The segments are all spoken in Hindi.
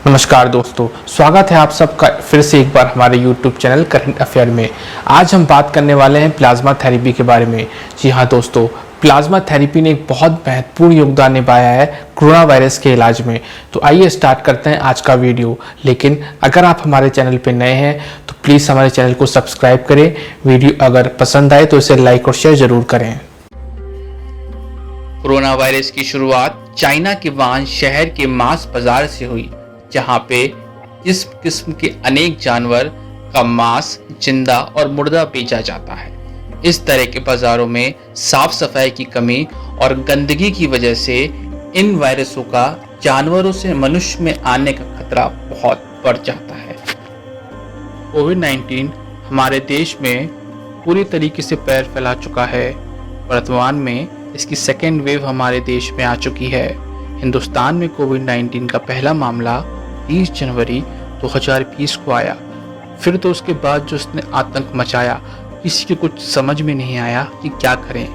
नमस्कार दोस्तों, स्वागत है आप सबका फिर से एक बार हमारे YouTube चैनल करंट अफेयर में। आज हम बात करने वाले हैं प्लाज्मा थेरेपी के बारे में। जी हाँ दोस्तों, प्लाज्मा थेरेपी ने एक बहुत महत्वपूर्ण योगदान निभाया है कोरोना वायरस के इलाज में। तो आइए स्टार्ट करते हैं आज का वीडियो। लेकिन अगर आप हमारे चैनल पर नए हैं तो प्लीज़ हमारे चैनल को सब्सक्राइब करें। वीडियो अगर पसंद आए तो इसे लाइक और शेयर ज़रूर करें। कोरोना वायरस की शुरुआत चाइना के वुहान शहर के मांस बाजार से हुई, जहां पे इस किस्म के अनेक जानवर का मांस जिंदा और मुर्दा बेचा जाता है। इस तरह के बाजारों में साफ सफाई की कमी और गंदगी की वजह से इन वायरसों का जानवरों से मनुष्य में आने का खतरा बहुत बढ़ जाता है। कोविड-19 हमारे देश में पूरी तरीके से पैर फैला चुका है। वर्तमान में इसकी सेकेंड वेव हमारे देश में आ चुकी है। हिंदुस्तान में कोविड-19 का पहला मामला 30 जनवरी 2020 को आया। फिर तो उसके बाद जो उसने आतंक मचाया, किसी को कुछ समझ में नहीं आया कि क्या करें।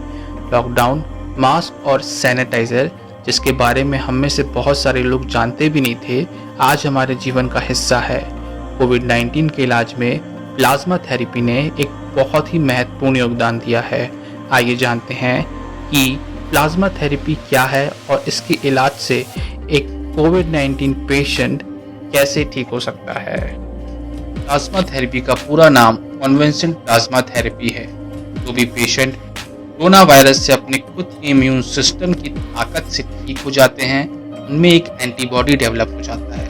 लॉकडाउन, मास्क और सैनिटाइज़र, जिसके बारे में हम में से बहुत सारे लोग जानते भी नहीं थे, आज हमारे जीवन का हिस्सा है। कोविड-19 के इलाज में प्लाज्मा थेरेपी ने एक बहुत ही महत्वपूर्ण योगदान दिया है। आइए जानते हैं कि प्लाज्मा थेरेपी क्या है और इसके इलाज से एक कोविड-19 पेशेंट कैसे ठीक हो सकता है। प्लाज्मा थेरेपी का पूरा नाम कन्वेंशनल प्लाज्मा थेरेपी है। जो भी पेशेंट कोरोना वायरस से अपने खुद के इम्यून सिस्टम की ताकत से ठीक हो जाते हैं, उनमें एक एंटीबॉडी डेवलप हो जाता है।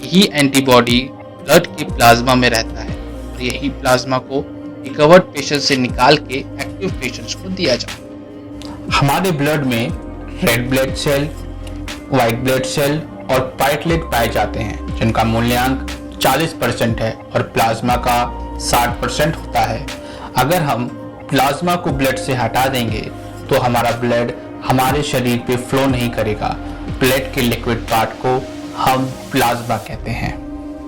यही एंटीबॉडी ब्लड के प्लाज्मा में रहता है और यही प्लाज्मा को रिकवर्ड पेशेंट से निकाल के एक्टिव पेशेंट्स को दिया जाता है। हमारे ब्लड में red blood cell, white blood cell और प्लेटलेट पाए जाते हैं, जिनका मूल्यांक 40% है और प्लाज्मा का 60% होता है। अगर हम प्लाज्मा को ब्लड से हटा देंगे तो हमारा ब्लड हमारे शरीर पे फ्लो नहीं करेगा। ब्लड के लिक्विड पार्ट को हम प्लाज्मा कहते हैं।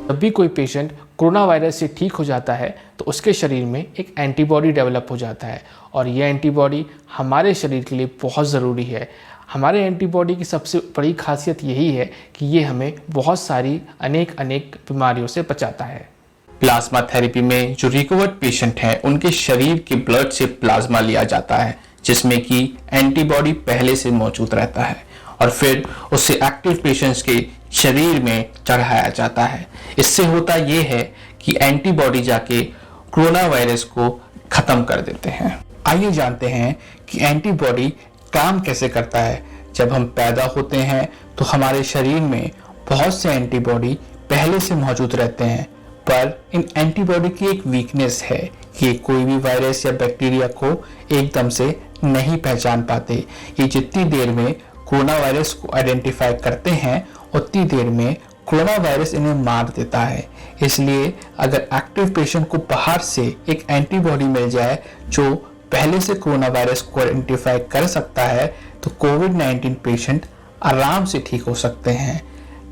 जब भी कोई पेशेंट कोरोना वायरस से ठीक हो जाता है तो उसके शरीर में एक एंटीबॉडी डेवलप हो जाता है और यह एंटीबॉडी हमारे शरीर के लिए बहुत ज़रूरी है। हमारे एंटीबॉडी की सबसे बड़ी खासियत यही है कि ये हमें बहुत सारी अनेक बीमारियों से बचाता है। प्लाज्मा थेरेपी में जो रिकवर्ड पेशेंट हैं, उनके शरीर के ब्लड से प्लाज्मा लिया जाता है, जिसमें कि एंटीबॉडी पहले से मौजूद रहता है और फिर उससे एक्टिव पेशेंट्स के शरीर में चढ़ाया जाता है। इससे होता ये है कि एंटीबॉडी जाके कोरोना वायरस को खत्म कर देते हैं। आइए जानते हैं कि एंटीबॉडी काम कैसे करता है। जब हम पैदा होते हैं तो हमारे शरीर में बहुत से एंटीबॉडी पहले से मौजूद रहते हैं, पर इन एंटीबॉडी की एक वीकनेस है कि ये कोई भी वायरस या बैक्टीरिया को एकदम से नहीं पहचान पाते। ये जितनी देर में कोरोना वायरस को आइडेंटिफाई करते हैं, उतनी देर में कोरोना वायरस इन्हें मार देता है। इसलिए अगर एक्टिव पेशेंट को बाहर से एक एंटीबॉडी मिल जाए जो पहले से कोरोना वायरस को आइडेंटिफाई कर सकता है, तो कोविड-19 पेशेंट आराम से ठीक हो सकते हैं।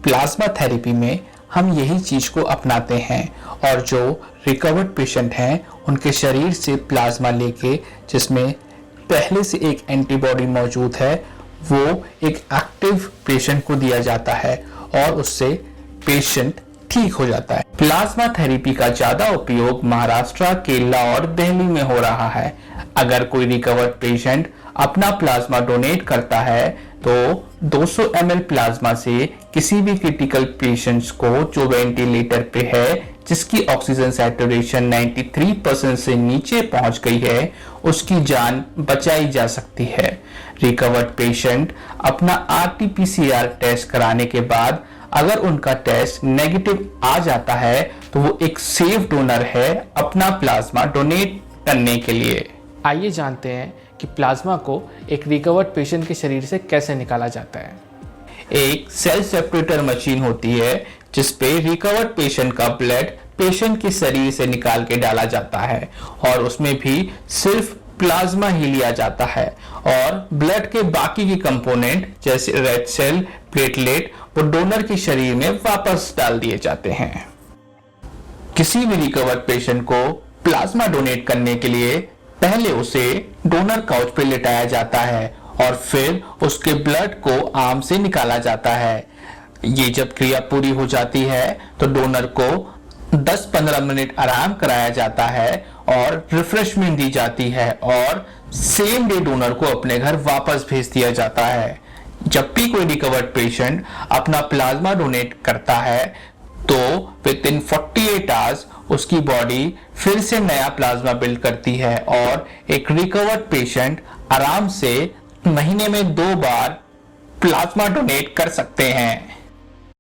प्लाज्मा थेरेपी में हम यही चीज को अपनाते हैं और जो रिकवर्ड पेशेंट हैं, उनके शरीर से प्लाज्मा लेके, जिसमें पहले से एक एंटीबॉडी मौजूद है, वो एक एक्टिव पेशेंट को दिया जाता है और उससे पेशेंट ठीक हो जाता है। प्लाज्मा थेरेपी का ज्यादा उपयोग महाराष्ट्र, केरला और दिल्ली में हो रहा है। अगर कोई रिकवर्ड पेशेंट अपना प्लाज्मा डोनेट करता है तो 200 ml प्लाज्मा से किसी भी क्रिटिकल पेशेंट्स को जो वेंटिलेटर पे है, जिसकी ऑक्सीजन सैचुरेशन 93% से नीचे पहुंच गई है, उसकी जान बचाई जा सकती है। रिकवर्ड पेशेंट अपना RT-PCR टेस्ट कराने के बाद अगर उनका टेस्ट नेगेटिव आ जाता है तो वो एक सेफ डोनर है अपना प्लाज्मा डोनेट करने के लिए। आइए जानते हैं कि प्लाज्मा को एक रिकवर्ड पेशेंट के शरीर से कैसे निकाला जाता है। एक सेल सेपरेटर मशीन होती है जिसपे रिकवर्ड पेशेंट का ब्लड पेशेंट के शरीर से निकाल के डाला जाता है और उसमें भी सिर्फ प्लाज्मा ही लिया जाता है और ब्लड के बाकी के कंपोनेंट जैसे रेड सेल, प्लेटलेट वो डोनर के शरीर में वापस डाल दिए जाते हैं। किसी भी रिकवर्ड पेशेंट को प्लाज्मा डोनेट करने के लिए पहले उसे डोनर काउच पे लेटाया जाता है और फिर उसके ब्लड को आर्म से निकाला जाता है। ये जब क्रिया पूरी हो जाती है तो डोनर को 10-15 मिनट आराम कराया जाता है और रिफ्रेशमेंट दी जाती है और सेम डे डोनर को अपने घर वापस भेज दिया जाता है। जब भी कोई रिकवर्ड पेशेंट अपना प्लाज्मा डोनेट करता है तो विद इन 48 आवर्स उसकी बॉडी फिर से नया प्लाज्मा बिल्ड करती है और एक रिकवर्ड पेशेंट आराम से महीने में 2 बार प्लाज्मा डोनेट कर सकते हैं।